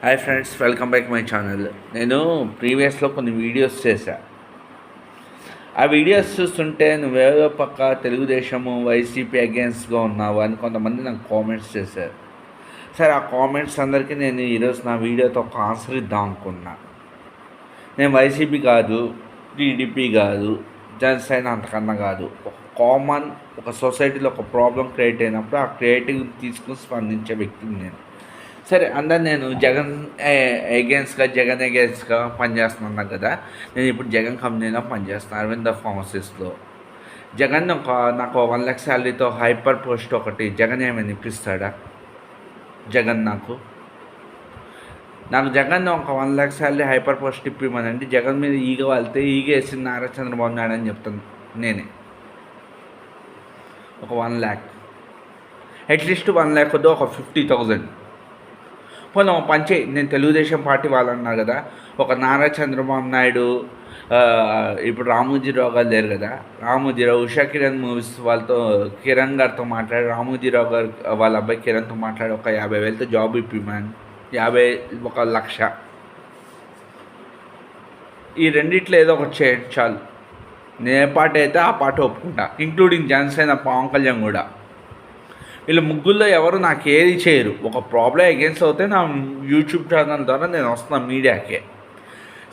Hi friends, welcome back my channel. నేను ప్రీవియస్లో కొన్ని videos చేశా. ఆ వీడియోస్ చూస్తుంటే నువ్వేదో పక్క తెలుగుదేశము వైసీపీ అగేన్స్ట్గా ఉన్నావు అని కొంతమంది నాకు కామెంట్స్ చేశారు. సరే, ఆ కామెంట్స్ అందరికీ నేను ఈరోజు నా వీడియోతో ఒక ఆన్సర్ ఇద్దాం అనుకున్నా. నేను వైసీపీ కాదు, టీడీపీ కాదు, జనసేన అంతకన్నా కాదు. ఒక సొసైటీలో ఒక ప్రాబ్లం క్రియేట్ అయినప్పుడు ఆ క్రియేటివ్ తీసుకుని స్పందించే వ్యక్తిని నేను. సరే, అందరు నేను జగన్ ఎగెన్స్ట్గా పనిచేస్తున్నాను కదా. నేను ఇప్పుడు జగన్ కంపెనీలో పనిచేస్తున్నాను, అరవింద ఫార్మసీస్లో. జగన్ నాకు 1 లక్ష శాలరీతో హైపర్ పోస్ట్ ఒకటి జగన్ ఏమైనా ఇప్పిస్తాడా? జగన్ నాకు జగన్ ఒక 1 లక్ష శాలరీ హైపర్ పోస్ట్ ఇప్పిమనండి. జగన్ మీద ఈగ వాళ్తే ఈగ వేసింది నారా చంద్రబాబు నాయుడు అని చెప్తాను నేనే. ఒక 1 ల్యాక్, అట్లీస్ట్ 1 ల్యాక్ వద్దు, ఒక 50,000 పోనీ పంచే. నేను తెలుగుదేశం పార్టీ వాళ్ళు అన్నారు కదా, ఒక నారా చంద్రబాబు నాయుడు, ఇప్పుడు రామోజీరావు గారు లేరు కదా, రామోజీరావు ఉషా కిరణ్ మూవీస్ వాళ్ళతో కిరణ్ గారితో మాట్లాడి, రామోజీరావు గారు వాళ్ళ అబ్బాయి కిరణ్తో మాట్లాడి ఒక 50,000తో జాబ్ ఇప్పిమని, 1 లక్ష. ఈ రెండిట్లో ఏదో ఒకటి చేయండి చాలు. నేను ఏ పార్టీ అయితే ఆ పార్టీ ఒప్పుకుంటా, ఇంక్లూడింగ్ జనసేన పవన్ కళ్యాణ్ కూడా. వీళ్ళు ముగ్గురులో ఎవరు నాకు ఏది చేయరు. ఒక ప్రాబ్లం అగేన్స్ట్ అవుతే నా యూట్యూబ్ ఛానల్ ద్వారా నేను వస్తున్నాను మీడియాకే.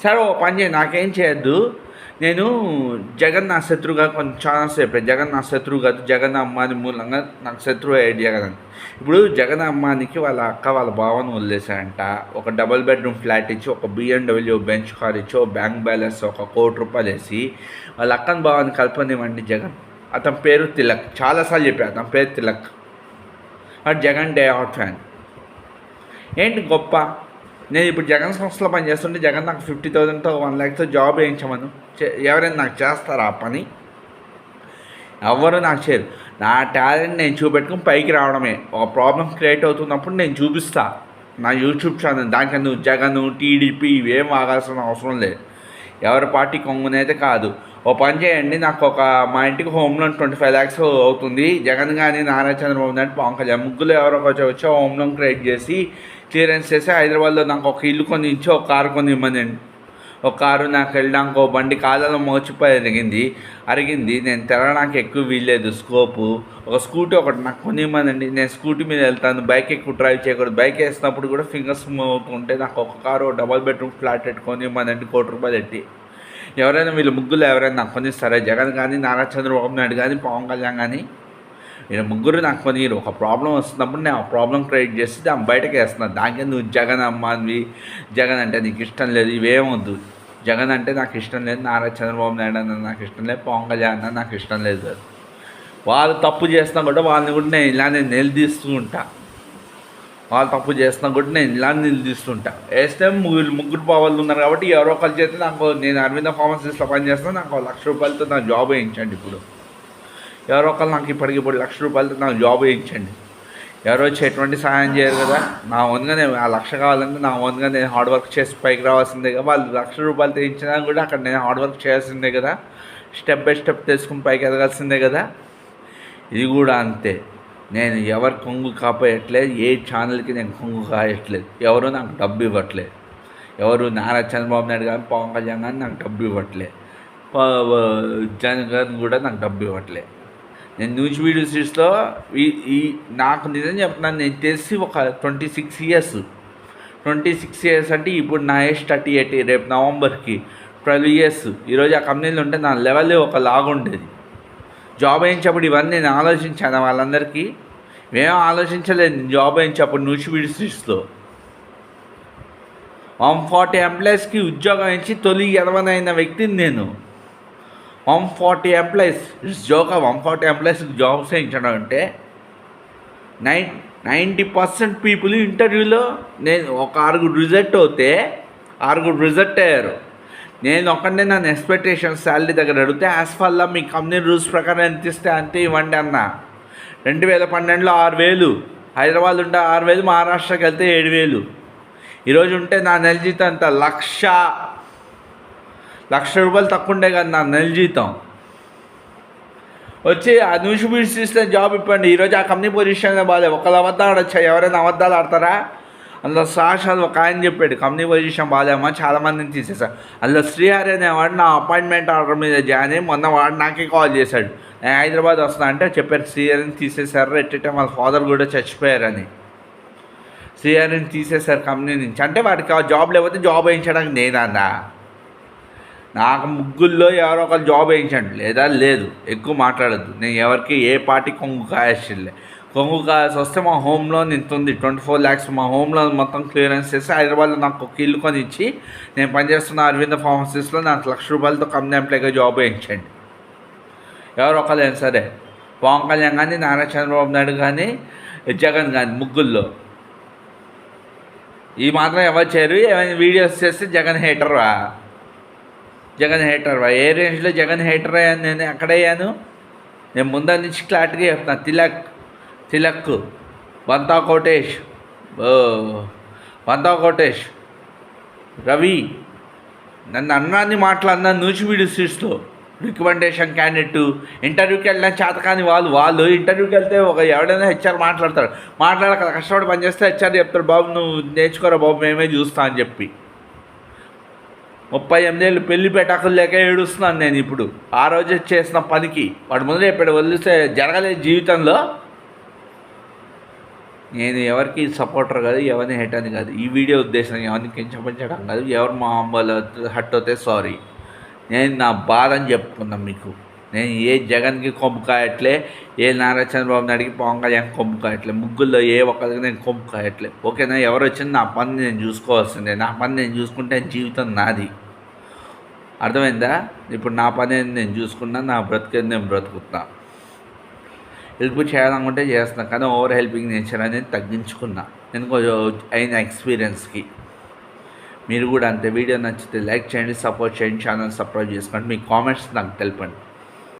సరే, ఓ పని చేయి, నాకేం చేయొద్దు. నేను జగన్ నా శత్రువుగా కొంచెం ఛానల్స్ చెప్పాను. జగన్ నా శత్రువు కాదు, జగన్ అమ్మాని మూలంగా నాకు శత్రువు అయ్యాడు జగన్ అని. ఇప్పుడు జగన్ అమ్మానికి వాళ్ళ అక్క వాళ్ళ బావను వదిలేశారంట. ఒక డబుల్ బెడ్రూమ్ ఫ్లాట్ ఇచ్చి, ఒక BMW బెంచ్ కార్ ఇచ్చి, ఒక బ్యాంక్ బ్యాలెన్స్ ఒక ₹1,00,00,000 వేసి వాళ్ళ అక్కని బావని కల్పనివ్వండి జగన్. అతని పేరు తిలక్, చాలాసార్లు చెప్పాను అతని పేరు Tilak. But Jagan day out fan. ఏంటి గొప్ప? నేను ఇప్పుడు జగన్ సంస్థలో పనిచేస్తుంటే జగన్ నాకు 50,000తో 1 ల్యాక్తో జాబ్ వేయించమను. ఎవరైనా నాకు చేస్తారా ఆ పని? ఎవరు నాకు చేయరు. నా టాలెంట్ నేను చూపెట్టుకుని పైకి రావడమే. ఒక ప్రాబ్లం క్రియేట్ అవుతున్నప్పుడు నేను చూపిస్తా నా యూట్యూబ్ ఛానల్. దానికి నువ్వు జగన్, టీడీపీ ఇవేం ఆగాల్సిన అవసరం లేదు. ఎవరి పార్టీ కొంగునైతే కాదు. ఓ పని చేయండి, నాకు మా ఇంటికి హోమ్ లోన్ 25 lakhs అవుతుంది. జగన్ కానీ నారా చంద్రబాబు నాయుడు పవన్ కళ్యాణ్ ముగ్గురు ఎవరో వచ్చి హోమ్ లోన్ క్రియేట్ చేసి క్లియరెన్స్ చేసి హైదరాబాద్లో నాకు ఒక ఇల్లు కొని ఇచ్చి ఒక కారు కొని ఇవ్వనండి. ఒక కారు నాకు వెళ్ళడానికి ఒక బండి కాలంలో మోచిపోయి అరిగింది. నేను తిరగడానికి ఎక్కువ వీల్లేదు స్కోపు. ఒక స్కూటీ ఒకటి నాకు కొని ఇవ్వనండి. నేను స్కూటీ మీద వెళ్తాను, బైక్ ఎక్కువ డ్రైవ్ చేయకూడదు. బైక్ వేసినప్పుడు కూడా ఫింగర్స్ మూవ్ అవుతుంటే నాకు ఒక కారు డబల్ బెడ్రూమ్ ఫ్లాట్ పెట్టుకొని ఇవ్వనండి ₹1,00,00,000 పెట్టి. ఎవరైనా వీళ్ళు ముగ్గురు ఎవరైనా నాకు కొనిస్తారా? జగన్ కానీ, నారా చంద్రబాబు నాయుడు కానీ, పవన్ కళ్యాణ్ కానీ. వీళ్ళు ముగ్గురు నాకు కొనిరు. ఒక ప్రాబ్లం వస్తున్నప్పుడు నేను ఆ ప్రాబ్లం క్రియేట్ చేసి దాన్ని బయటకు వేస్తున్నాను. దానికి నువ్వు జగన్ అమ్మానివి, జగన్ అంటే నీకు ఇష్టం లేదు, ఇవేమొద్దు. జగన్ అంటే నాకు ఇష్టం లేదు, నారా చంద్రబాబు నాయుడు అన్న నాకు ఇష్టం లేదు, పవన్ కళ్యాణ్ అన్న నాకు ఇష్టం లేదు. వాళ్ళు తప్పు చేస్తున్నా కూడా వాళ్ళని కూడా నేను ఇలానే నిలదీస్తూ ఉంటా. వాళ్ళు తప్పు చేస్తున్నా కూడా నేను ఇలా నిలదీస్తుంటా. వేస్తే వీళ్ళు ముగ్గురు పావాళ్ళు ఉన్నారు కాబట్టి ఎవరో ఒకరు చేస్తే నేను అరవింద ఫార్మసీస్లో పనిచేస్తాను, నాకు ₹1,00,000 నాకు జాబ్ వేయించండి. ఇప్పుడు ఎవరో ఒకరు నాకు ఇప్పటికి ₹1,00,000 నాకు జాబ్ వేయించండి. ఎవరో వచ్చి ఎటువంటి సహాయం చేయరు కదా. నా వంతుగా నేను ఆ 1,00,000 కావాలంటే నా వంతుగా నేను హార్డ్ వర్క్ చేసి పైకి రావాల్సిందే కదా. వాళ్ళు ₹1,00,000 తెయించినా కూడా అక్కడ నేను హార్డ్ వర్క్ చేయాల్సిందే కదా. స్టెప్ బై స్టెప్ తెలుసుకుని పైకి ఎదగాల్సిందే కదా. ఇది కూడా అంతే. నేను ఎవరు కొంగు కాపాయట్లేదు, ఏ ఛానల్కి నేను కొంగు కాయట్లేదు. ఎవరు నాకు డబ్బు ఇవ్వట్లేదు. ఎవరు నారా చంద్రబాబు నాయుడు కానీ, పవన్ కళ్యాణ్ కానీ నాకు డబ్బు ఇవ్వట్లేదు. జగన్ కూడా నాకు డబ్బు ఇవ్వట్లేదు. నేను న్యూస్ వీడియోస్లో నాకు నిజం చెప్తున్నాను, నేను తెలిసి ఒక 26 years అంటే ఇప్పుడు నా ఏజ్ 38. రేపు నవంబర్కి 12 years. ఈరోజు ఆ కంపెనీలో ఉంటే నా లెవెల్ ఒక లాగుండేది. జాబ్ వేయించేప్పుడు ఇవన్నీ నేను ఆలోచించాను. వాళ్ళందరికీ మేము ఆలోచించలేదు. జాబ్ వేయించేప్పుడు న్యూస్ వీడియోస్లో 140 ఎంప్లాయీస్కి ఉద్యోగం ఇచ్చి తొలి ఎదవనైన వ్యక్తిని నేను. 140 ఎంప్లాయీస్ జోగా 140 ఎంప్లాయీస్కి జాబ్స్ వేయించడం అంటే 90% పీపుల్ ఇంటర్వ్యూలో నేను ఒక 6 రిజెక్ట్ అవుతే 6 రిజెక్ట్ అయ్యారు. నేను ఒక్కడే నన్ను ఎక్స్పెక్టేషన్ శాలరీ దగ్గర అడిగితే యాస్ఫాల్లో మీ కంపెనీ రూల్స్ ప్రకారం ఎంత ఇస్తే అంతే ఇవ్వండి అన్న. 2012లో 6,000 హైదరాబాద్ ఉంటే 6,000, మహారాష్ట్రకి వెళ్తే 7,000. ఈరోజు ఉంటే నా నెల జీతం అంత ₹1,00,000 తక్కువ ఉండే కదా నా నెల జీతం. వచ్చి ఆ న్యూస్ బీట్స్ ఇస్తే జాబ్ ఇవ్వండి. ఈరోజు ఆ కంపెనీ పొజిషన్ బాగాలేదు. ఒకళ్ళు అబద్ధాలు ఆడొచ్చా? ఎవరైనా అబద్ధాలు ఆడతారా? అందులో సాక్షాత్ ఒక ఆయన చెప్పాడు, కంపెనీ పొజిషన్ బాగాలేమో చాలామందిని తీసేశారు. అందులో శ్రీహరి అనేవాడు నా అపాయింట్మెంట్ ఆర్డర్ మీద జాయిన్ అయ్యి మొన్న వాడు నాకే కాల్ చేశాడు, నేను హైదరాబాద్ వస్తున్నా అంటే చెప్పారు శ్రీహరిని తీసేశారు, ఎట్టేటే వాళ్ళ ఫాదర్ కూడా చచ్చిపోయారని. శ్రీహరిని తీసేశారు కంపెనీ నుంచి అంటే వాడికి ఆ జాబ్ లేకపోతే జాబ్ వేయించడానికి నేనన్నా. నాకు ముగ్గుల్లో ఎవరో ఒకరు జాబ్ వేయించండి, లేదా లేదు. ఎక్కువ మాట్లాడద్దు. నేను ఎవరికి ఏ పార్టీ కొంగు కాయాల్సిందే. కొంగు కాయాల్సి వస్తే మా హోమ్ లోన్ ఇంత ఉంది, 24 lakhs మా హోమ్ లోన్ మొత్తం క్లియరెన్స్ చేసి హైదరాబాద్లో నాకు ఒక ఇల్లు కొని ఇచ్చి నేను పనిచేస్తున్న అరవింద ఫార్మసీస్లో నాకు ₹1,00,000 కంపెనీ ఎంప్లాయ్గా జాబ్ వేయించండి. ఎవరు ఒకలేం సరే, పవన్ కళ్యాణ్ కానీ, నారా చంద్రబాబు నాయుడు కానీ, జగన్ కానీ, ముగ్గుల్లో ఈ మాత్రం ఎవరు చేయరు. ఏమైనా వీడియోస్ చేస్తే జగన్ హేటర్వా? ఏ రేంజ్లో జగన్ హేటర్ అయ్యాను? నేను ఎక్కడయ్యాను? నేను ముందరి నుంచి క్లారిటీగా చెప్తాను. తిలక్ వంతా కోటేష్ రవి నన్ను అన్నాన్ని మాట్లాడినా నూచివీడి సీట్స్లో రికమెండేషన్ క్యాండిడేట్. ఇంటర్వ్యూకి వెళ్ళిన చేతకాని వాళ్ళు ఇంటర్వ్యూకి వెళ్తే ఎవడైనా హెచ్ఆర్ మాట్లాడక కష్టపడి పనిచేస్తే హెచ్ఆర్ చెప్తాడు, బాబు నువ్వు నేర్చుకోరా బాబు, మేమే చూస్తా అని చెప్పి. 38 ఏళ్ళు పెళ్లి పెట్టాకులు లేక ఏడుస్తున్నాను నేను ఇప్పుడు. ఆ రోజు చేసిన పనికి వాడు ముందు చెప్పాడు, వదిలిస్తే జరగలేదు జీవితంలో. నేను ఎవరికి సపోర్టర్ కాదు, ఎవరిని హెట్ అని కాదు. ఈ వీడియో ఉద్దేశం ఎవరిని కించపరచడం కాదు. ఎవరు మా అమ్మలో హట్ అవుతే సారీ. నేను నా బాధ అని చెప్పుకున్నాను మీకు. నేను ఏ జగన్కి కొమ్ము కాయట్లే, ఏ నారా చంద్రబాబు నాయుడికి పవన్ కళ్యాణ్ కొమ్ము కాయట్లే, ముగ్గుల్లో ఏ ఒక్కరికి నేను కొమ్ము కాయట్లే. ఓకేనా? ఎవరు వచ్చింది నా పని నేను చూసుకోవాల్సిందే. నా పని నేను చూసుకుంటే జీవితం నాది. అర్థమైందా? ఇప్పుడు నా పని నేను చూసుకున్నా, నా బ్రతికేది నేను బ్రతుకుతున్నా. హెల్ప్ చేయాలనుకుంటే చేస్తున్నా, కానీ ఓవర్ హెల్పింగ్ నేచర్ అనేది తగ్గించుకున్నా నేను కొంచెం అయిన ఎక్స్పీరియన్స్కి. మీరు కూడా అంతే. వీడియో నచ్చితే లైక్ చేయండి, సపోర్ట్ చేయండి, ఛానల్ సబ్స్క్రైబ్ చేసుకోండి. మీ కామెంట్స్ నాకు తెలపండి.